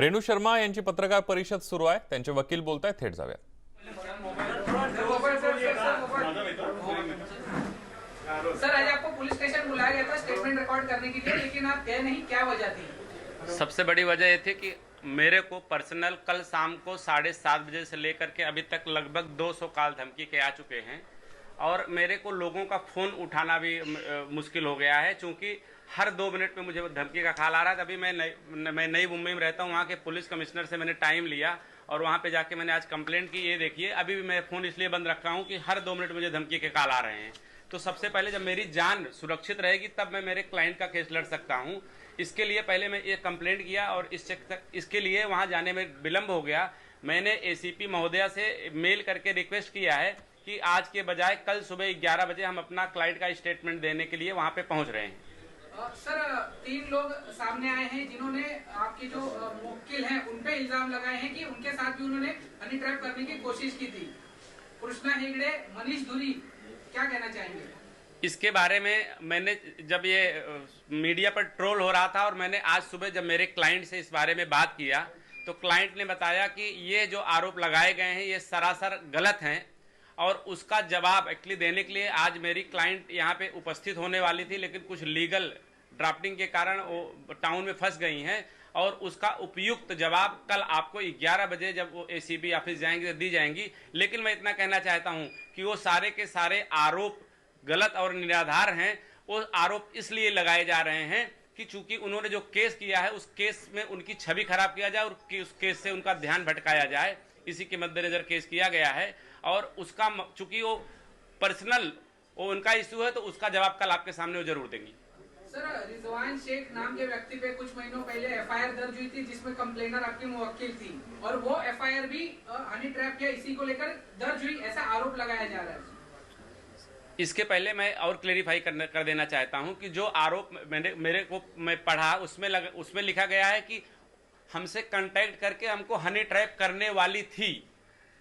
रेणू शर्मा यांची पत्रकार परिषद सुरू आहे. त्यांचे वकील बोलतायत, थेट जाऊया. सर, आज आपको पुलिस स्टेशन बुलाया गया था स्टेटमेंट रिकॉर्ड करने के लिए, लेकिन आप गए नहीं, क्या वजह थी? सबसे बड़ी वजह ये थी कि मेरे को पर्सनल कल शाम को 7:30 बजे से लेकर के अभी तक लगभग 200 कॉल धमकी के आ चुके हैं और मेरे को लोगों का फ़ोन उठाना भी मुश्किल हो गया है, क्योंकि हर 2 मिनट में मुझे धमकी का कॉल आ रहा था। अभी मैं नई मुंबई में रहता हूँ, वहाँ के पुलिस कमिश्नर से मैंने टाइम लिया और वहाँ पे जाके मैंने आज कंप्लेंट की। ये देखिए, अभी भी मैं फ़ोन इसलिए बंद रखा हूँ कि हर 2 मिनट मुझे धमकी के कॉल आ रहे हैं। तो सबसे पहले जब मेरी जान सुरक्षित रहेगी तब मैं मेरे क्लाइंट का केस लड़ सकता हूँ। इसके लिए पहले मैं ये कंप्लेंट किया और इसके लिए वहाँ जाने में विलम्ब हो गया। मैंने एसीपी महोदया से मेल करके रिक्वेस्ट किया है कि आज के बजाय कल सुबह 11 बजे हम अपना क्लाइंट का स्टेटमेंट देने के लिए वहाँ पे पहुँच रहे हैं। सर, 3 लोग सामने आए हैं जिन्होंने आपके जो मुवक्किल हैं उन पे इल्जाम लगाए हैं कि उनके साथ भी उन्होंने हनी ट्रैप करने की कोशिश की थी। कृष्णा हेगड़े, मनीष धुरी, क्या कहना चाहेंगे? इसके बारे में मैंने जब ये मीडिया पर ट्रोल हो रहा था और मैंने आज सुबह जब मेरे क्लाइंट से इस बारे में बात किया तो क्लाइंट ने बताया कि ये जो आरोप लगाए गए हैं ये सरासर गलत हैं और उसका जवाब एक्चुअली देने के लिए आज मेरी क्लाइंट यहाँ पे उपस्थित होने वाली थी, लेकिन कुछ लीगल ड्राफ्टिंग के कारण वो टाउन में फंस गई हैं और उसका उपयुक्त जवाब कल आपको 11 बजे जब वो एसीबी ऑफिस जाएंगे तो दी जाएंगी। लेकिन मैं इतना कहना चाहता हूँ कि वो सारे के सारे आरोप गलत और निराधार हैं। वो आरोप इसलिए लगाए जा रहे हैं कि चूंकि उन्होंने जो केस किया है उस केस में उनकी छवि खराब किया जाए और उस केस से उनका ध्यान भटकाया जाए, इसी के मद्देनजर केस किया गया है। और उसका चूंकि वो पर्सनल वो उनका इश्यू है तो उसका जवाब कल आपके सामने वो जरूर देंगी। सर, रिजवान शेख नाम के व्यक्ति पे कुछ महीनों पहले एफआईआर दर्ज हुई थी जिसमें कंप्लेनर आपकी मुवक्किल थी और वो एफआईआर भी हनी ट्रैप या इसी को लेकर दर्ज हुई, ऐसा आरोप लगाया जा रहा है। इसके पहले मैं और क्लेरिफाई कर देना चाहता हूं कि जो आरोप मेरे को मैं पढ़ा उसमें लिखा गया है कि हमसे कांटेक्ट करके हमको हनी ट्रैप करने वाली थी,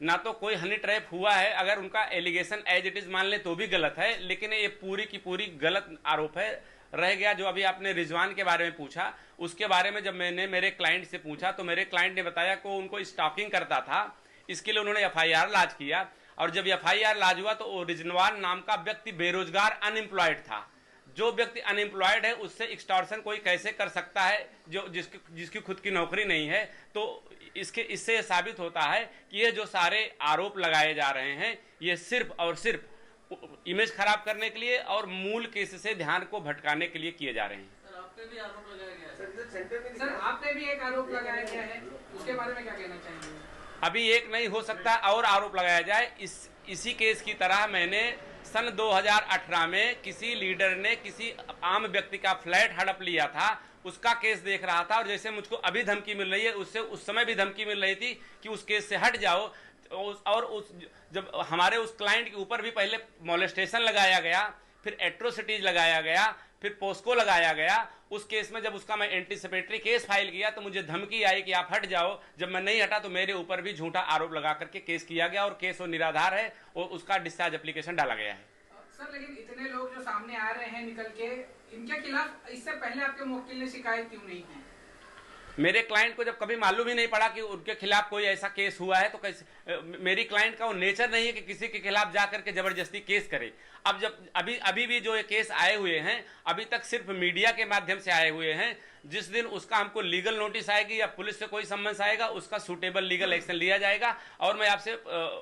ना तो कोई हनी ट्रैप हुआ है। अगर उनका एलिगेशन एज इट इज मान ले तो भी गलत है, लेकिन ये पूरी की पूरी गलत आरोप है। रह गया जो अभी आपने रिजवान के बारे में पूछा, उसके बारे में जब मैंने मेरे क्लाइंट से पूछा तो मेरे क्लाइंट ने बताया कि उनको स्टॉकिंग करता था, इसके लिए उन्होंने एफआईआर लॉन्च किया और जब एफआईआर लॉन्च हुआ तो रिजवान नाम का व्यक्ति बेरोजगार अनएम्प्लॉयड था। जो व्यक्ति अनएम्प्लॉयड है उससे एक्सटॉर्शन कोई कैसे कर सकता है जो जिसकी खुद की नौकरी नहीं है? तो इससे साबित होता है कि ये जो सारे आरोप लगाए जा रहे हैं ये सिर्फ और सिर्फ इमेज खराब करने के लिए और मूल केस से ध्यान को भटकाने के लिए किए जा रहे हैं। सर, आपने भी आरोप लगाया गया है। सर, आपने भी एक आरोप लगाया गया है, उसके बारे में क्या कहना चाहेंगे? अभी एक नहीं हो सकता और आरोप लगाया जाए। इसी केस की तरह मैंने सन 2018 में किसी लीडर ने किसी आम व्यक्ति का फ्लैट हड़प लिया था, उसका केस देख रहा था और जैसे मुझको अभी धमकी मिल रही है उससे उस समय भी धमकी मिल रही थी कि उस केस से हट जाओ। और जब हमारे उस क्लाइंट के ऊपर भी पहले मोलेस्टेशन लगाया गया, फिर एट्रोसिटीज लगाया गया, फिर पोस्को लगाया गया। उस केस में जब उसका मैं एंटीसिपेटरी केस फाइल किया तो मुझे धमकी आई कि आप हट जाओ। जब मैं नहीं हटा तो मेरे ऊपर भी झूठा आरोप लगा करके केस किया गया और केस वो निराधार है और उसका डिस्चार्ज एप्लीकेशन डाला गया है। सर, लेकिन इतने लोग जो सामने आ रहे हैं निकल के, इनके खिलाफ इससे पहले आपके मुवक्किल ने शिकायत क्यों नहीं की? मेरे क्लाइंट को जब कभी मालूम ही नहीं पड़ा कि उनके खिलाफ कोई ऐसा केस हुआ है तो कैसे मेरी क्लाइंट का वो नेचर नहीं है कि किसी के खिलाफ जा करके जबरदस्ती केस करे। अब जब अभी भी जो ये केस आए हुए हैं अभी तक सिर्फ मीडिया के माध्यम से आए हुए हैं। जिस दिन उसका हमको लीगल नोटिस आएगी या पुलिस से कोई सम्मन्स आएगा उसका सूटेबल लीगल एक्शन लिया जाएगा। और मैं आपसे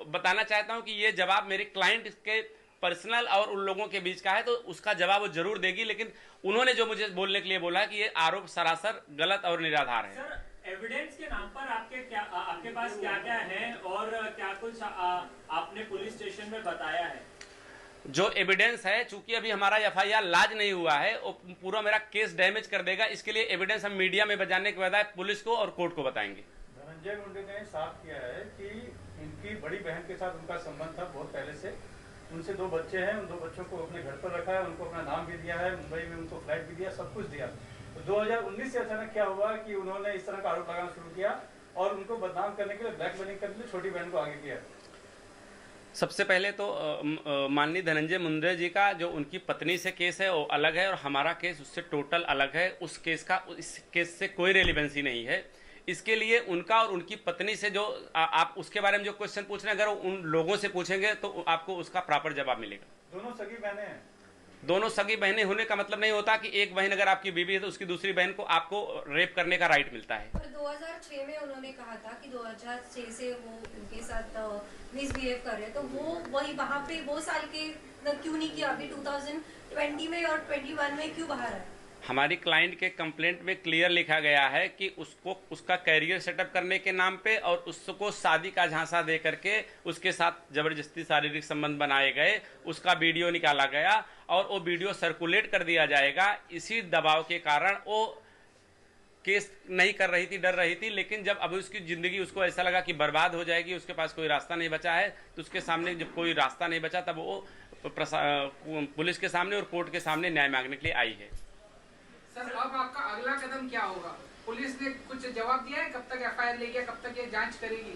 बताना चाहता हूं कि ये जवाब मेरे क्लाइंट के पर्सनल और उन लोगों के बीच का है तो उसका जवाब वो जरूर देगी, लेकिन उन्होंने जो मुझे बोलने के लिए बोला है कि ये आरोप सरासर गलत और निराधार है। सर, एविडेंस के नाम पर आपके पास क्या क्या है और क्या कुछ आपने पुलिस स्टेशन में बताया है? जो एविडेंस है, चूंकि अभी हमारा एफआईआर लॉन्च नहीं हुआ है, वो पूरा मेरा केस डैमेज कर देगा। इसके लिए एविडेंस हम मीडिया में बजाने के बजाय पुलिस को और कोर्ट को बताएंगे। धनंजय मुंडे ने साफ किया है कि इनकी बड़ी बहन के साथ उनका संबंध था बहुत पहले से। उनसे 2 बच्चे हैं, उन 2 बच्चों को अपने घर पर रखा है, उनको अपना नाम भी दिया है, मुंबई में उनको फ्लैट भी दिया, सब कुछ दिया। तो 2019 से अचानक क्या हुआ कि उन्होंने इस तरह का आरोप लगाना शुरू किया और उनको बदनाम करने के लिए, ब्लैकमेलिंग करने के लिए छोटी बहन को आगे किया। सबसे पहले तो माननीय धनंजय मुंडे जी का जो उनकी पत्नी से केस है वो अलग है और हमारा केस उससे टोटल अलग है। उस केस का इस केस से कोई रेलिवेंसी नहीं है। इसके लिए उनका और उनकी पत्नी से जो आप उसके बारे में जो क्वेश्चन पूछ रहे हैं, अगर उन लोगों से पूछेंगे तो आपको उसका प्रॉपर जवाब मिलेगा। दोनों सगी बहनें हैं। दोनों सगी बहनें होने का मतलब नहीं होता कि एक बहन अगर आपकी बीवी है तो उसकी दूसरी बहन को आपको रेप करने का राइट मिलता है। पर 2006 में उन्होंने कहा था कि 2006 से वो उनके साथ मिसबिहेव कर रहे, तो वो वही वहाँ पे वो साल के क्यों नहीं किया, अभी 2020 में और 21 में क्यों बाहर आए? हमारी क्लाइंट के कंप्लेंट में क्लियर लिखा गया है कि उसको उसका कैरियर सेटअप करने के नाम पे और उसको शादी का झांसा दे करके उसके साथ जबरदस्ती शारीरिक संबंध बनाए गए, उसका वीडियो निकाला गया और वो वीडियो सर्कुलेट कर दिया जाएगा। इसी दबाव के कारण वो केस नहीं कर रही थी, डर रही थी, लेकिन जब अब उसकी ज़िंदगी उसको ऐसा लगा कि बर्बाद हो जाएगी, उसके पास कोई रास्ता नहीं बचा है, तो उसके सामने जब कोई रास्ता नहीं बचा तब वो पुलिस के सामने और कोर्ट के सामने न्याय मांगने के लिए आई है। सर अब आपका अगला कदम क्या होगा? पुलिस ने कुछ जवाब दिया है? कब तक एफआईआर लेगी, कब तक ये जांच करेगी?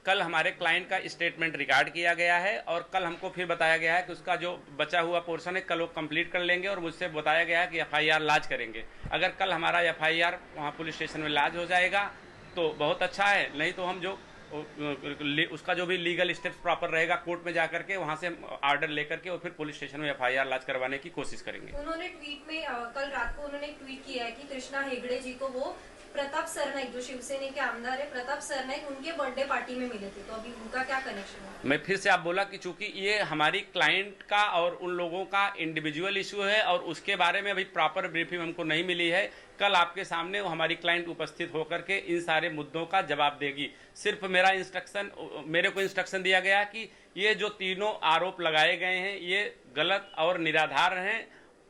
कल हमारे क्लाइंट का स्टेटमेंट रिकॉर्ड किया गया है और कल हमको फिर बताया गया है कि उसका जो बचा हुआ पोर्शन है कल वो कंप्लीट कर लेंगे और मुझसे बताया गया है कि एफआईआर लॉन्च करेंगे। अगर कल हमारा एफआईआर वहाँ पुलिस स्टेशन में लॉन्च हो जाएगा तो बहुत अच्छा है, नहीं तो हम जो उसका जो भी लीगल स्टेप्स प्रॉपर रहेगा कोर्ट में जाकर के वहाँ से ऑर्डर लेकर के और फिर पुलिस स्टेशन में एफआईआर लॉन्च करवाने की कोशिश करेंगे। उन्होंने ट्वीट में कल रात को उन्होंने ट्वीट किया है कि कृष्णा हेगड़े जी को वो प्रताप सरनाईक जो शिवसेना के आमदार है प्रताप सरनाईक उनके बर्थडे पार्टी में मिले थे, तो अभी उनका क्या कनेक्शन है? मैं फिर से आप बोला कि चूंकि ये हमारी क्लाइंट का और उन लोगों का इंडिविजुअल इशू है और उसके बारे में अभी प्रॉपर ब्रीफिंग हमको नहीं मिली है। कल आपके सामने वो हमारी क्लाइंट उपस्थित होकर के इन सारे मुद्दों का जवाब देगी। सिर्फ मेरे को इंस्ट्रक्शन दिया गया कि ये जो तीनों आरोप लगाए गए हैं ये गलत और निराधार हैं,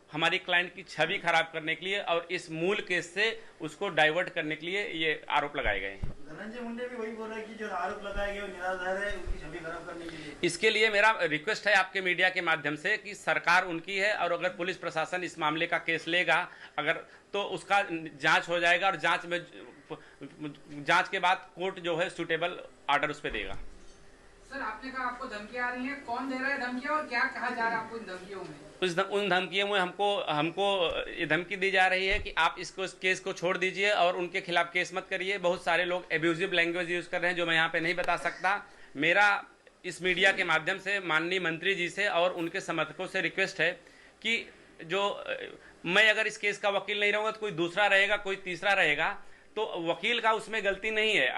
हमारी क्लाइंट की छवि खराब करने के लिए और इस मूल केस से उसको डाइवर्ट करने के लिए ये आरोप लगाए गए हैं। धनंजय मुंडे भी वही बोल रहे हैं कि जो आरोप लगाए गए वो निराधार है, उनकी छवि खराब करने के लिए। इसके लिए मेरा रिक्वेस्ट है आपके मीडिया के माध्यम से कि सरकार उनकी है और अगर पुलिस प्रशासन इस मामले का केस लेगा अगर तो उसका जांच हो जाएगा और जांच के बाद कोर्ट जो है सुटेबल ऑर्डर उस पर देगा। सर आपने कहा आपको धमकियां आ रही हैं, कौन दे रहा है धमकियां और क्या कहा जा रहा है आपको इन धमकियों में? उन धमकियों में हमको ये धमकी दी जा रही है कि आप इस केस को छोड़ दीजिए और उनके खिलाफ केस मत करिए। बहुत सारे लोग एब्यूजिव लैंग्वेज यूज कर रहे हैं जो मैं यहाँ पे नहीं बता सकता। मेरा इस मीडिया के माध्यम से माननीय मंत्री जी से और उनके समर्थकों से रिक्वेस्ट है कि जो मैं अगर इस केस का वकील नहीं रहूँगा तो कोई दूसरा रहेगा, कोई तीसरा रहेगा, तो वकील का उसमें गलती नहीं है।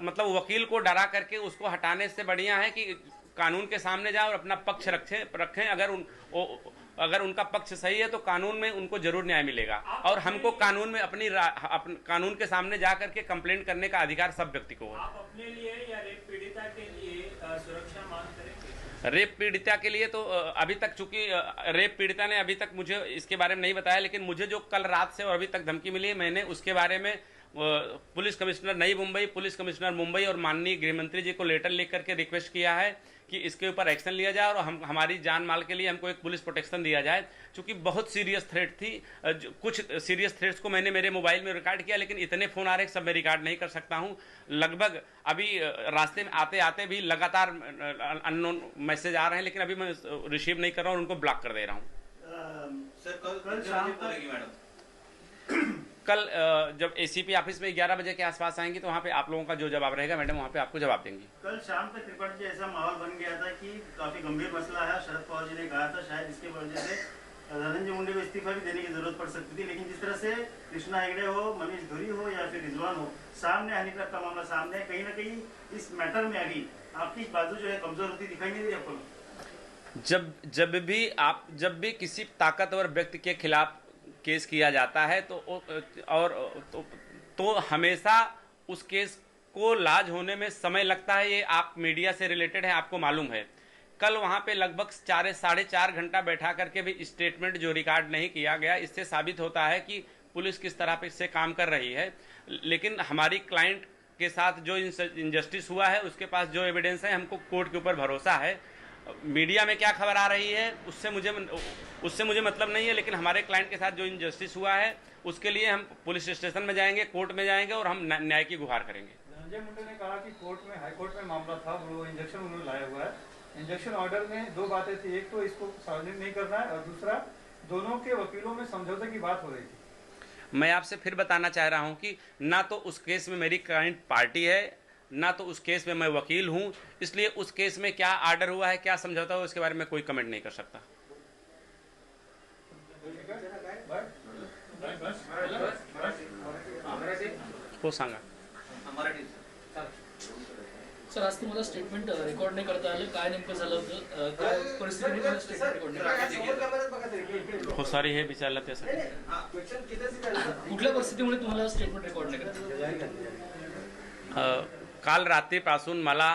मतलब वकील को डरा करके उसको हटाने से बढ़िया है कि कानून के सामने जाए और अपना पक्ष रखें। अगर उनका पक्ष सही है तो कानून में उनको जरूर न्याय मिलेगा और हमको कानून में कानून के सामने जा करके कंप्लेंट करने का अधिकार सब व्यक्ति को है। आप अपने लिए या रेप पीड़िता के लिए सुरक्षा मांग करेंगे? रेप पीड़िता के लिए तो अभी तक चूंकि रेप पीड़िता ने अभी तक मुझे इसके बारे में नहीं बताया, लेकिन मुझे जो कल रात से और अभी तक धमकी मिली है मैंने उसके बारे में पुलिस कमिश्नर नई मुंबई, पुलिस कमिश्नर मुंबई और माननीय गृह मंत्री जी को लेटर लिख करके रिक्वेस्ट किया है कि इसके ऊपर एक्शन लिया जाए और हमारी जान माल के लिए हमको एक पुलिस प्रोटेक्शन दिया जाए, क्योंकि बहुत सीरियस थ्रेट थी। कुछ सीरियस थ्रेट्स को मैंने मेरे मोबाइल में रिकॉर्ड किया, लेकिन इतने फ़ोन आ रहे सब मैं रिकॉर्ड नहीं कर सकता हूँ। लगभग अभी रास्ते में आते आते भी लगातार अननोन मैसेज आ रहे हैं, लेकिन अभी मैं रिसीव नहीं कर रहा हूँ, उनको ब्लॉक कर दे रहा हूँ। सर कल शाम तक कल जब एसीपी ऑफिस में 11 बजे के आसपास आएंगी तो वहाँ पे आप लोगों का जो जवाब रहेगा मैडम वहाँ पे आपको जवाब देंगी। कल शाम तक त्रिपाठी जी ऐसा माहौल बन गया था कि काफी गंभीर मसला है। शरद पवार जी ने कहा था शायद इसके वजह से धनंजय मुंडे को इस्तीफा भी देने की जरूरत पड़ सकती थी, लेकिन जिस तरह से कृष्णा हेगड़े हो, मनीष धुरी हो या फिर रिजवान हो, सामने हनी ट्रैप का मामला सामने है, कहीं ना कहीं इस मैटर में अभी आपकी बाजू जो है कमजोर होती दिखाई नहीं दी आपको? जब भी किसी ताकतवर व्यक्ति के खिलाफ केस किया जाता है तो हमेशा उस केस को लाज होने में समय लगता है। ये आप मीडिया से रिलेटेड है, आपको मालूम है। कल वहाँ पे लगभग 4.5 घंटा बैठा करके भी स्टेटमेंट जो रिकॉर्ड नहीं किया गया, इससे साबित होता है कि पुलिस किस तरह से काम कर रही है। लेकिन हमारी क्लाइंट के साथ जो इनजस्टिस हुआ है उसके पास जो एविडेंस है, हमको कोर्ट के ऊपर भरोसा है। मीडिया में क्या खबर आ रही है उससे मुझे मतलब नहीं है, लेकिन हमारे क्लाइंट के साथ जो इनजस्टिस हुआ है उसके लिए हम पुलिस स्टेशन में जाएंगे, कोर्ट में जाएंगे और हम न्याय की गुहार करेंगे। धनंजय मुंडे ने कहा कि हाई कोर्ट में मामला था, वो इंजेक्शन उन्होंने लाया हुआ है। इंजेक्शन ऑर्डर में 2 बातें थी, एक तो इसको सार्वजनिक नहीं करना है और दूसरा दोनों के वकीलों में समझौते की बात हो रही थी। मैं आपसे फिर बताना चाह रहा हूं कि ना तो उस केस में मेरी क्लाइंट पार्टी है, ना तो उस केस में मैं वकील हूं, इसलिए उस केस में क्या आर्डर हुआ है, क्या समझौता हुआ, उसके बारे में कोई कमेंट नहीं कर सकता। हो सांगा। सर, आज तुम्हाला स्टेटमेंट रेकॉर्ड नाही करता आलं, काय नेमकं झालं होतं, काय परिस्थितीने तुम्हाला स्टेटमेंट रेकॉर्ड नाही करता हो सॉरी, हे विचारलं त्यासाठी आलं? कुठल्या परिस्थितीमुळे तुम्हाला स्टेटमेंट रेकॉर्ड नाही करता? काल रात्रीपासून मला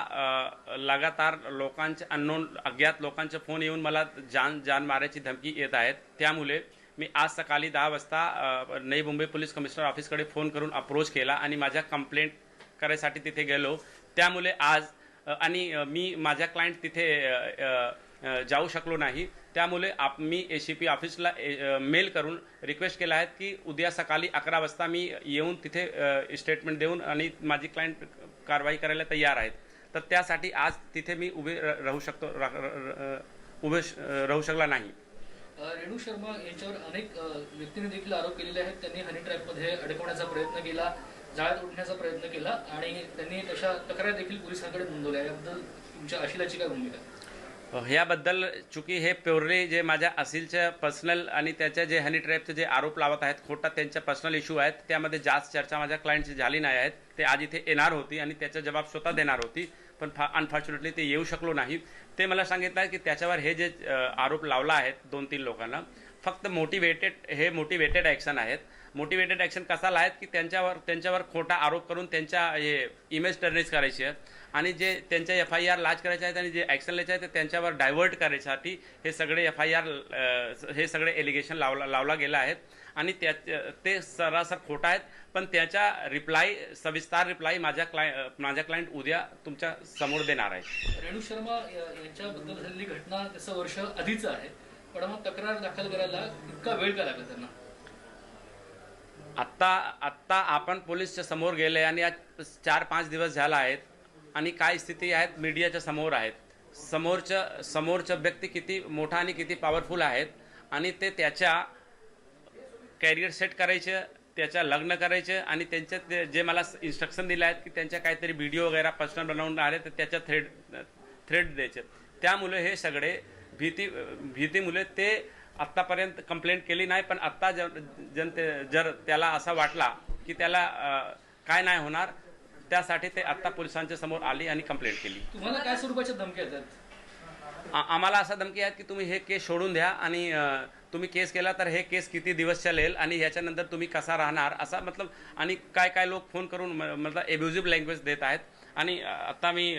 लगातार लोकांचे अननोन अज्ञात लोकांचे फोन येऊन मला जान मारायची धमकी येत आहेत। त्यामुळे मी आज सकाळी 10 वाजता Navi Mumbai police commissioner ऑफिसकडे phone करून अप्रोच केला आणि माझ्या कंप्लेंट करायसाठी तिथे गेलो। त्यामुळे आज आणि मी माझ्या क्लायंट तिथे जाऊ शकलो नाही। त्यामुळे मी ACP ऑफिसला मेल करून रिक्वेस्ट केला आहे की उद्या सकाळी 11 वाजता मी येऊन तिथे स्टेटमेंट देऊन आणि माझी क्लायंट कारवाई करायला तयार आहेत। तर त्यासाठी आज तिथे मी उभे राहू शकला नाही। रेणू शर्मा यांच्यावर अनेक व्यक्तींनी देखील आरोप केलेले आहेत। त्यांनी हनी ट्रॅपमध्ये अडकवण्याचा प्रयत्न केला, जाळ्यात उडण्याचा प्रयत्न केला आणि त्यांनी तशा तक्रार देखील पोलिसांकडे नोंदवल्या। याबद्दल तुमच्या अशिलाची काय भूमिका? ह्याबद्दल चुकी हे प्युअरली जे माझ्या असिलच्या पर्सनल आणि त्याच्या जे हनी ट्रॅपचे जे आरोप लावत आहेत, खोटा त्यांच्या पर्सनल इश्यू आहेत, त्यामध्ये जास्त चर्चा माझ्या क्लायंटची झाली नाही आहेत। ते आज इथे येणार होती आणि त्याचा जबाब स्वतः देणार होती, पण अनफॉर्च्युनेटली ते येऊ शकलो नाही। ते मला सांगितलं की त्याच्यावर हे जे आरोप लावला आहेत 2-3 लोकांना, फक्त मोटिवेटेड ॲक्शन आहेत। मोटिवेटेड ॲक्शन कशाला आहेत की त्यांच्यावर खोटा आरोप करून त्यांच्या हे इमेज टर्निश करायची आहे आणि जे त्यांच्या FIR लाज करायचे आहेत आणि जे ॲक्शन घ्यायचे आहे ते त्यांच्यावर डायव्हर्ट करायसाठी हे सगळे FIR हे सगळे एलिगेशन लावला गेला आहेत आणि ते सरासर खोटा आहेत। पण त्याचा सविस्तर रिप्लाय माझ्या क्लायंट उद्या तुमच्या समोर देणार आहे। रेणू शर्मा यांच्याबद्दल झालेली घटना तसं वर्ष आधीच आहे, पण मग तक्रार दाखल करायला इतका वेळ का लागला त्यांना? आत्ता आपण पोलीसच्या समोर गेले आणि आज 4-5 दिवस झाला आहेत आणि काय स्थिती आहेत मीडियाच्या समोर आहेत। समोरच्या व्यक्ती किती मोठा आणि किती पॉवरफुल आहेत आणि ते त्याच्या कॅरियर सेट करायचे, त्याच्या लग्न करायचे आणि त्यांच्यात जे मला इन्स्ट्रक्शन दिले आहेत की त्यांच्या काहीतरी व्हिडिओ वगैरे पर्सनल बनवून आले तर त्याच्या थ्रेड द्यायचे। त्यामुळे हे सगळे भीतीमुळे ते आत्तापर्यंत कंप्लेंट केली नाही, पण आत्ता जर त्याला असं वाटला की त्याला काय नाही होणार, त्यासाठी ते आत्ता पोलिसांच्या समोर आली आणि कंप्लेंट केली। तुम्हाला काय स्वरूपाच्या धमक्या येतात? आम्हाला असा धमकी आहेत की तुम्ही हे केस सोडून द्या आणि तुम्ही केस केला तर हे केस किती दिवस चालेल आणि ह्याच्यानंतर तुम्ही कसा राहणार, असा मतलब आणि काय लोक फोन करून मतलब एब्युझिव्ह लँग्वेज देत आहेत। आणि आता मी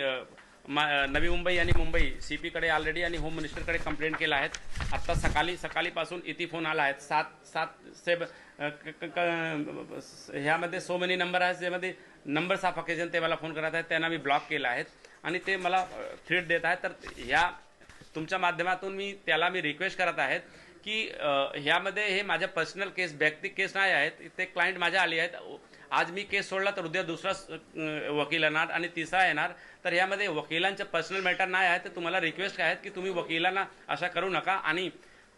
नवी मुंबई आणि मुंबई CP कडे ऑलरेडी आणि होम मिनिस्टरकडे कंप्लेंट केला आहेत। आत्ता सकाळीपासून इथे फोन आला आहे 7 ह्यामध्ये सो मेनी नंबर आहेत, ज्यामध्ये नंबर्स ऑफ ऑकेजन ते मला फोन करत आहेत, त्यांना मी ब्लॉक केला आहे आणि ते मला थ्रेट देत आहेत। तर ह्या तुमच्या माध्यमातून मी रिक्वेस्ट करत आहेत की ह्यामध्ये हे माझ्या पर्सनल केस, व्यक्तिगत केस नाही आहेत, ते क्लायंट माझ्या आली आहेत। आज मी केस सोडला तर उद्या दुसरा वकील येणार आणि तिसरा येणार, तर ह्यामध्ये वकिलांचे पर्सनल मॅटर नाही आहे। तर तुम्हाला रिक्वेस्ट आहेत की तुम्ही वकिलांना अशा करू नका आणि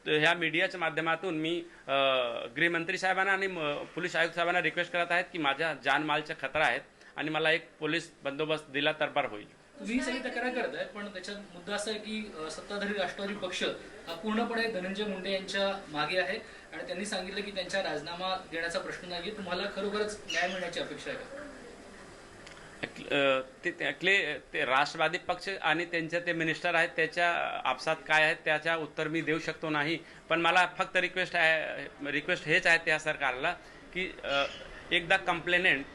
ह्या मीडियाच्या माध्यमातून मी गृहमंत्री साहेबांना आणि पोलीस आयुक्त साहेबांना रिक्वेस्ट करत आहेत की माझ्या जानमालच्या खतरा आहेत आणि मला एक पोलीस बंदोबस्त दिला तर बरं होईल। तुम्ही सगळी तक्रार करत आहे, पण त्याच्यात मुद्दा असा आहे की सत्ताधारी राष्ट्रवादी पक्ष हा पूर्णपणे धनंजय मुंडे यांच्या मागे आहे आणि त्यांनी सांगितलं की त्यांचा राजीनामा देण्याचा प्रश्न नाही। तुम्हाला खरोखरच न्याय मिळण्याची अपेक्षा आहे का? ते राष्ट्रवादी पक्ष आणि त्यांचे ते मिनिस्टर आहेत, त्याच्या आपसात काय आहेत त्याच्या उत्तर मी देऊ शकतो नाही। पण मला फक्त रिक्वेस्ट हेच आहे त्या सरकारला की एकदा कंप्लेनेंट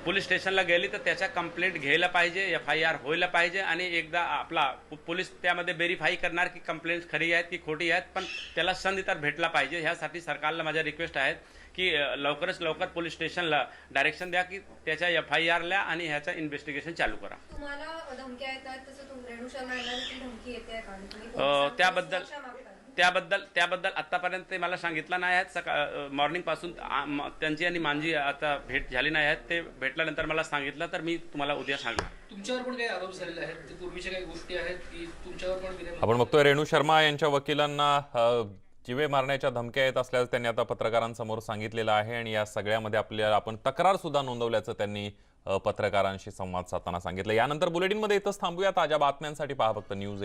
पोलीस स्टेशनला गेली तर त्याच्या कंप्लेंट घ्यायला पाहिजे, FIR व्हायला पाहिजे आणि एकदा आपला पोलीस त्यामध्ये व्हेरीफाय करणार की कंप्लेंट खरी आहेत की खोटी आहेत, पण त्याला संधी तर भेटला पाहिजे। ह्यासाठी सरकारला माझ्या रिक्वेस्ट आहेत की लवकरच लवकर पोलीस स्टेशनला डायरेक्शन द्या की त्याच्या FIR ला आणि ह्याचा इन्व्हेस्टिगेशन चालू करा। तुम्हाला धमक्या येतात तसं रेणू शर्मा यांना धमकी येते का? त्याबद्दल आतापर्यंत ते मला सांगितलं नाही आहेत। मॉर्निंग पासून त्यांची आणि माझी आता भेट झाली नाही आहेत, ते भेटल्यानंतर मला सांगितलं तर मी तुम्हाला उद्या सांगणार। तुमच्यावर पण काही आरोप झालेले आहेत, ते पूर्वीच्या काही गोष्टी आहेत की तुमच्यावर पण आपण बघतोय रेणू शर्मा यांच्या वकिलांना जीवे मारण्याच्या धमक्या येत असल्याचं त्यांनी आता पत्रकारांसमोर सांगितलेलं आहे आणि या सगळ्यामध्ये आपल्याला आपण तक्रार सुद्धा नोंदवल्याचं त्यांनी पत्रकारांशी संवाद साधताना सांगितलं। यानंतर बुलेटिनमध्ये इथंच थांबूया। ताज्या बातम्यांसाठी पहा फक्त न्यूज